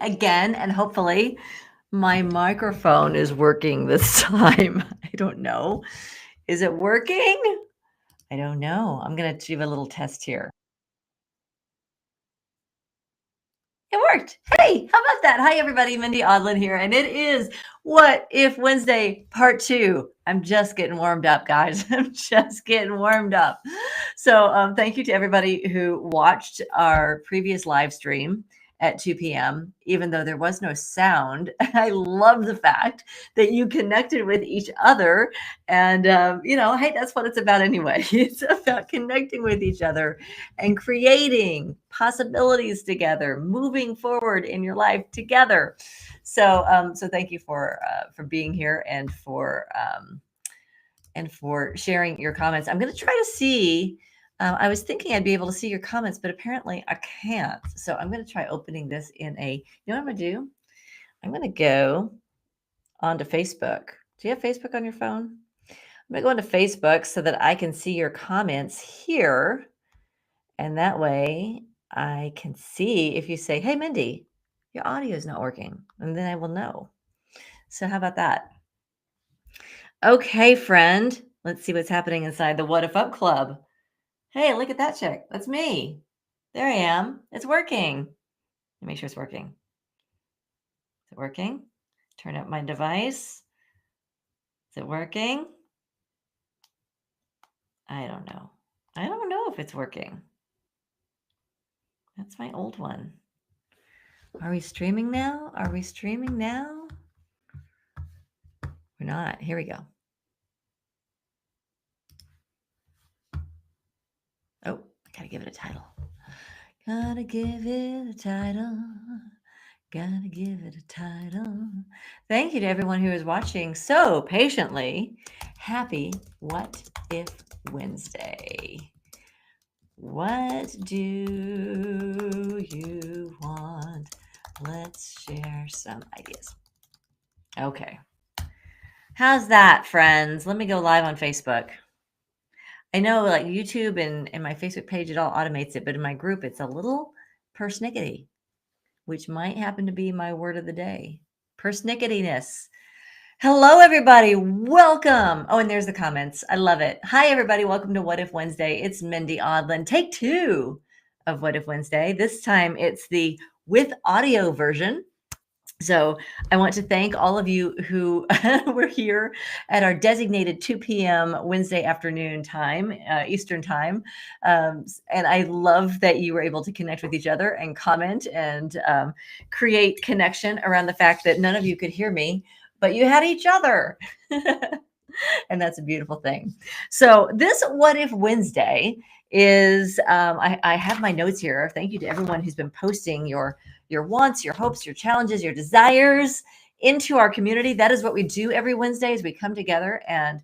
again, and hopefully my microphone is working this time. I don't know. Is it working? I don't know. I'm going to do a little test here. It worked. Hey, how about that? Hi, everybody. Mindy Audlin here. And it is What If Wednesday Part 2. I'm just getting warmed up, guys. I'm just getting warmed up. So, thank you to everybody who watched our previous live stream at 2 p.m., even though there was no sound. I love the fact that you connected with each other. And, hey, that's what it's about anyway. It's about connecting with each other and creating possibilities together, moving forward in your life together. So thank you for being here and for sharing your comments. I'm going to try to see. I was thinking I'd be able to see your comments, but apparently I can't. So I'm going to try opening this in a. You know what I'm going to do? I'm going to go onto Facebook. Do you have Facebook on your phone? I'm going to go onto Facebook so that I can see your comments here. And that way I can see if you say, hey, Mindy, your audio is not working. And then I will know. So, how about that? Okay, friend. Let's see what's happening inside the What If Up Club. Hey, look at that chick. That's me. There I am. It's working. Let me make sure it's working. Is it working? Turn up my device. Is it working? I don't know. I don't know if it's working. That's my old one. Are we streaming now? Are we streaming now? We're not. Here we go. Oh, I gotta give it a title. Gotta give it a title. Gotta give it a title. Thank you to everyone who is watching so patiently. Happy What If Wednesday. What do you want? Let's share some ideas. Okay. How's that, friends? Let me go live on Facebook. I know like YouTube and my Facebook page, it all automates it, but in my group, it's a little persnickety, which might happen to be my word of the day. Persnicketyness. Hello, everybody. Welcome. Oh, and there's the comments. I love it. Hi, everybody. Welcome to What If Wednesday. It's Mindy Audlin. Take 2 of What If Wednesday. This time it's the with audio version. So I want to thank all of you who were here at our designated 2 p.m. Wednesday afternoon time, Eastern time. And I love that you were able to connect with each other and comment and create connection around the fact that none of you could hear me, but you had each other. And that's a beautiful thing. So this What If Wednesday is, I have my notes here. Thank you to everyone who's been posting your wants, your hopes, your challenges, your desires into our community. That is what we do every Wednesday is we come together and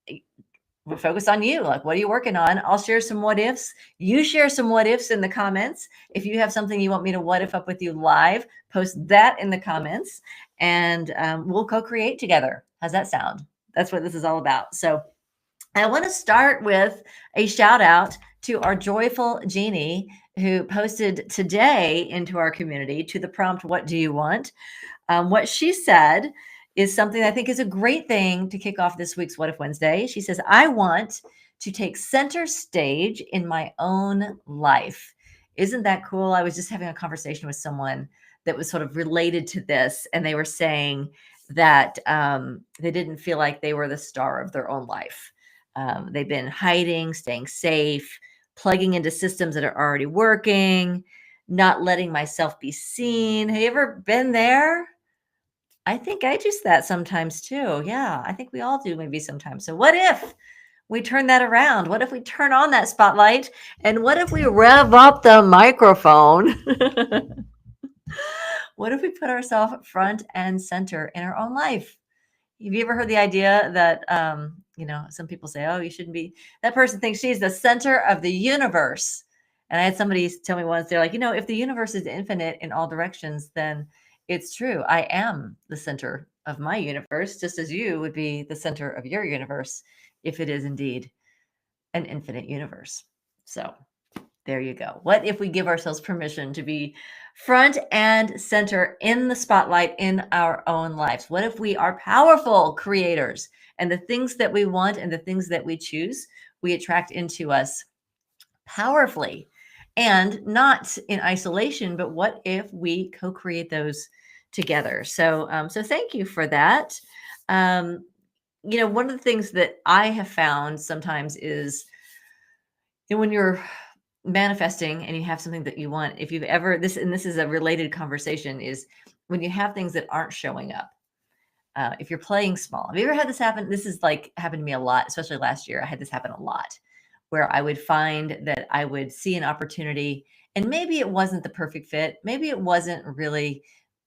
we focus on you. Like, what are you working on? I'll share some what ifs. You share some what ifs in the comments. If you have something you want me to what if up with you live, post that in the comments and we'll co-create together. How's that sound? That's what this is all about. So I want to start with a shout out to our joyful Jeannie who posted today into our community to the prompt, what do you want? What she said is something I think is a great thing to kick off this week's What If Wednesday. She says, I want to take center stage in my own life. Isn't that cool? I was just having a conversation with someone that was sort of related to this, and they were saying that they didn't feel like they were the star of their own life. They've been hiding, staying safe, plugging into systems that are already working, not letting myself be seen. Have you ever been there? I think I do that sometimes too. Yeah, I think we all do maybe sometimes. So what if we turn that around? What if we turn on that spotlight? And what if we rev up the microphone? What if we put ourselves front and center in our own life? Have you ever heard the idea that, some people say, oh, you shouldn't be, that person thinks she's the center of the universe. And I had somebody tell me once, they're like, if the universe is infinite in all directions, then it's true. I am the center of my universe, just as you would be the center of your universe if it is indeed an infinite universe. So There you go. What if we give ourselves permission to be front and center in the spotlight in our own lives? What if we are powerful creators and the things that we want and the things that we choose, we attract into us powerfully and not in isolation, but what if we co-create those together? So thank you for that. Um, one of the things that I have found sometimes is when you're manifesting and you have something that you want, if you've ever this is a related conversation, is when you have things that aren't showing up. If you're playing small, have you ever had this happen? This is like happened to me a lot, especially last year. I had this happen a lot where I would find that I would see an opportunity and maybe it wasn't the perfect fit. Maybe it wasn't really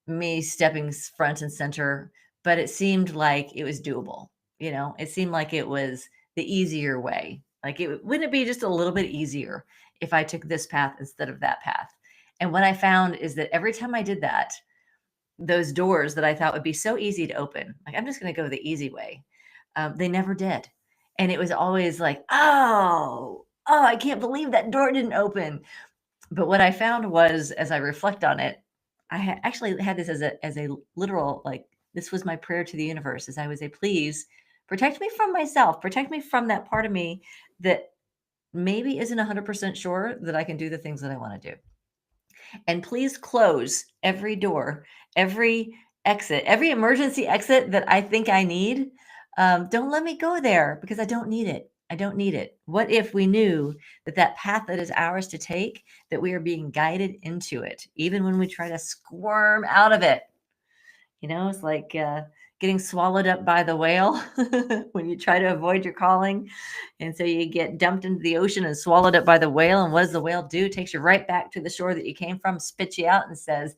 me stepping front and center, but it seemed like it was doable. It seemed like it was the easier way. Like wouldn't it be just a little bit easier if I took this path instead of that path? And what I found is that every time I did that, those doors that I thought would be so easy to open, like I'm just going to go the easy way, they never did. And it was always like, oh, I can't believe that door didn't open. But what I found was, as I reflect on it, I actually had this as a literal, like, this was my prayer to the universe, as I would say, please protect me from myself, protect me from that part of me that maybe isn't 100% sure that I can do the things that I want to do. And please close every door, every exit, every emergency exit that I think I need. Don't let me go there because I don't need it. I don't need it. What if we knew that path that is ours to take, that we are being guided into it, even when we try to squirm out of it? It's like getting swallowed up by the whale when you try to avoid your calling. And so you get dumped into the ocean and swallowed up by the whale. And what does the whale do? It takes you right back to the shore that you came from, spits you out and says,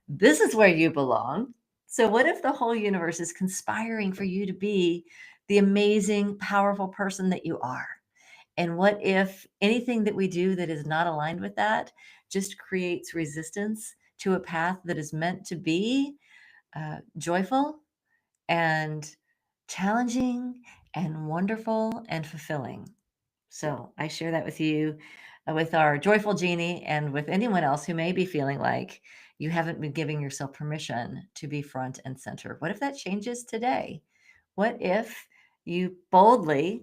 this is where you belong. So what if the whole universe is conspiring for you to be the amazing, powerful person that you are? And what if anything that we do that is not aligned with that just creates resistance to a path that is meant to be joyful and challenging and wonderful and fulfilling? So I share that with you, with our joyful genie, and with anyone else who may be feeling like you haven't been giving yourself permission to be front and center. What if that changes today? What if you boldly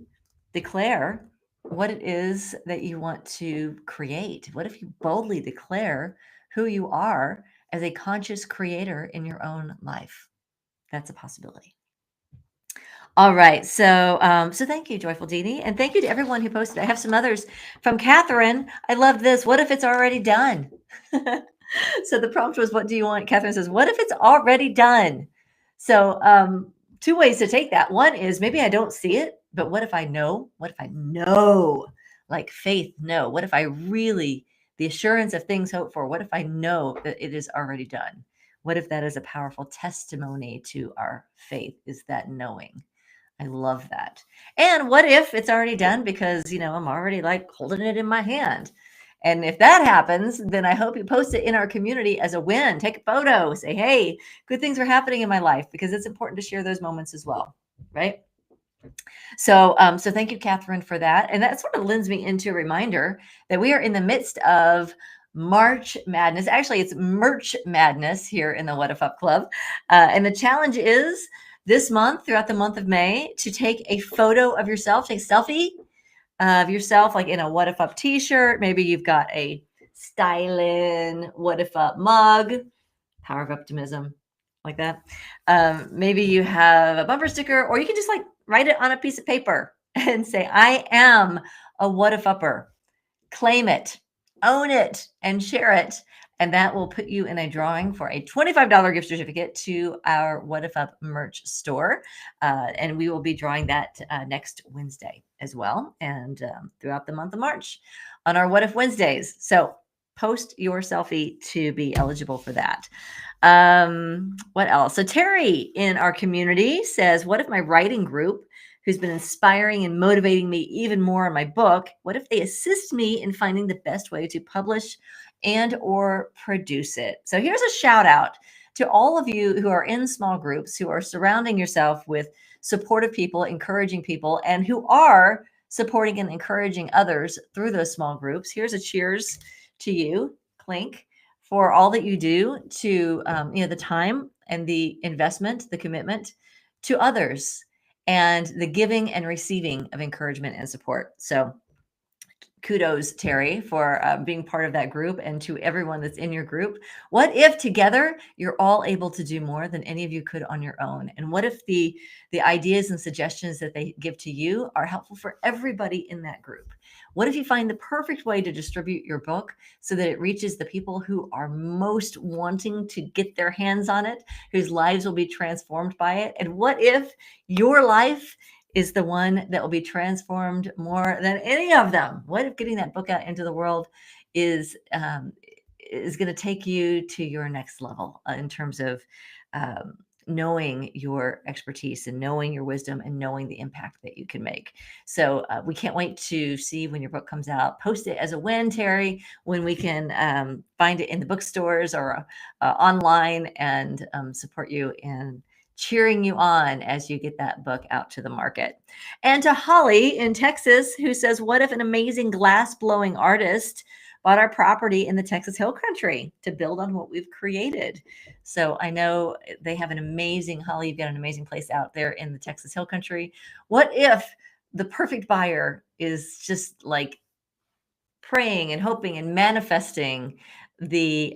declare what it is that you want to create? What if you boldly declare who you are as a conscious creator in your own life? That's a possibility. All right. So thank you, Joyful Dini. And thank you to everyone who posted. I have some others from Catherine. I love this. What if it's already done? So the prompt was, what do you want? Catherine says, what if it's already done? So two ways to take that. One is maybe I don't see it, but what if I know? What if I know? Like faith, no. What if I really, the assurance of things hoped for, what if I know that it is already done? What if that is a powerful testimony to our faith, is that knowing? I love that. And what if it's already done because, I'm already like holding it in my hand? And if that happens, then I hope you post it in our community as a win. Take a photo, say, hey, good things are happening in my life, because it's important to share those moments as well. Right. So thank you, Catherine, for that. And that sort of lends me into a reminder that we are in the midst of March Madness. Actually, it's Merch Madness here in the What If Up Club. And the challenge is this month, throughout the month of May, to take a photo of yourself, take a selfie of yourself, like in a What If Up t-shirt. Maybe you've got a styling What If Up mug, power of optimism, like that. Maybe you have a bumper sticker, or you can just like write it on a piece of paper and say, I am a What If Upper. Claim it, own it, and share it. And that will put you in a drawing for a $25 gift certificate to our What If Up merch store. And we will be drawing that next Wednesday as well, and throughout the month of March on our What If Wednesdays. So post your selfie to be eligible for that. What else? So Terry in our community says, what if my writing group, who's been inspiring and motivating me even more in my book, what if they assist me in finding the best way to publish and or produce it? So here's a shout out to all of you who are in small groups, who are surrounding yourself with supportive people, encouraging people, and who are supporting and encouraging others through those small groups. Here's a cheers to you, Clink, for all that you do to, the time and the investment, the commitment to others, and the giving and receiving of encouragement and support. So kudos, Terry, for being part of that group, and to everyone that's in your group. What if together you're all able to do more than any of you could on your own? And what if the ideas and suggestions that they give to you are helpful for everybody in that group? What if you find the perfect way to distribute your book so that it reaches the people who are most wanting to get their hands on it, whose lives will be transformed by it? And what if your life is the one that will be transformed more than any of them? What if getting that book out into the world is going to take you to your next level in terms of knowing your expertise and knowing your wisdom and knowing the impact that you can make? So we can't wait to see when your book comes out. Post it as a win, Terry, when we can find it in the bookstores or online, and support you in cheering you on as you get that book out to the market. And to Holly in Texas, who says, what if an amazing glass blowing artist bought our property in the Texas Hill Country to build on what we've created? So I know they have an amazing, Holly, you've got an amazing place out there in the Texas Hill Country. What if the perfect buyer is just like praying and hoping and manifesting the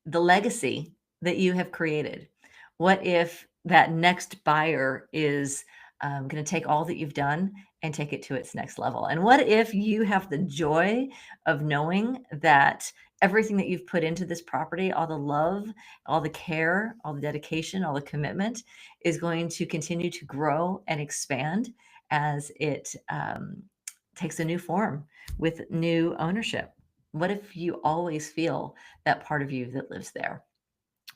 legacy that you have created? What if that next buyer is going to take all that you've done and take it to its next level? And what if you have the joy of knowing that everything that you've put into this property, all the love, all the care, all the dedication, all the commitment, is going to continue to grow and expand as it takes a new form with new ownership? What if you always feel that part of you that lives there?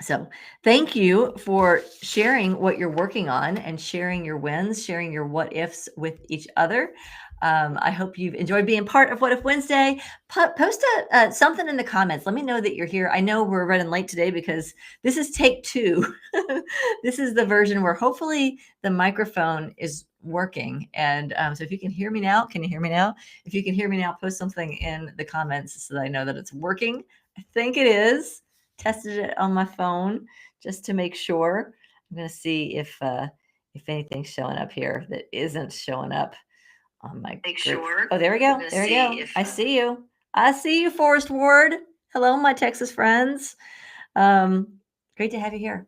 So thank you for sharing what you're working on and sharing your wins, sharing your what ifs with each other. I hope you've enjoyed being part of What If Wednesday. Post something in the comments. Let me know that you're here. I know we're running late today because this is take 2. This is the version where hopefully the microphone is working. And so if you can hear me now, can you hear me now? If you can hear me now, post something in the comments so that I know that it's working. I think it is. Tested it on my phone just to make sure. I'm going to see if anything's showing up here that isn't showing up on my group. Sure. Oh, there we go. There we go. I see you. I see you, Forrest Ward. Hello, my Texas friends. Great to have you here.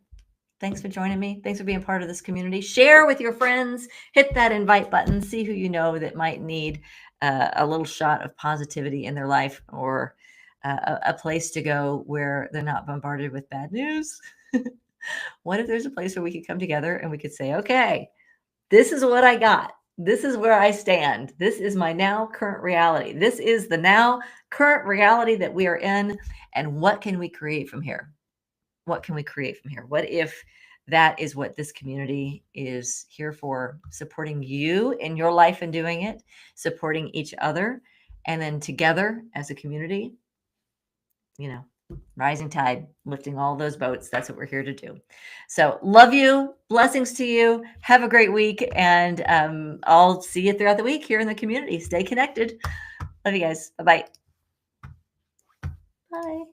Thanks for joining me. Thanks for being part of this community. Share with your friends. Hit that invite button. See who you know that might need a little shot of positivity in their life, or a place to go where they're not bombarded with bad news. What if there's a place where we could come together and we could say, okay, this is what I got. This is where I stand. This is my now current reality. This is the now current reality that we are in. And what can we create from here? What can we create from here? What if that is what this community is here for? Supporting you in your life and doing it, supporting each other, and then together as a community, rising tide, lifting all those boats. That's what we're here to do. So love you. Blessings to you. Have a great week. And I'll see you throughout the week here in the community. Stay connected. Love you guys. Bye-bye. Bye.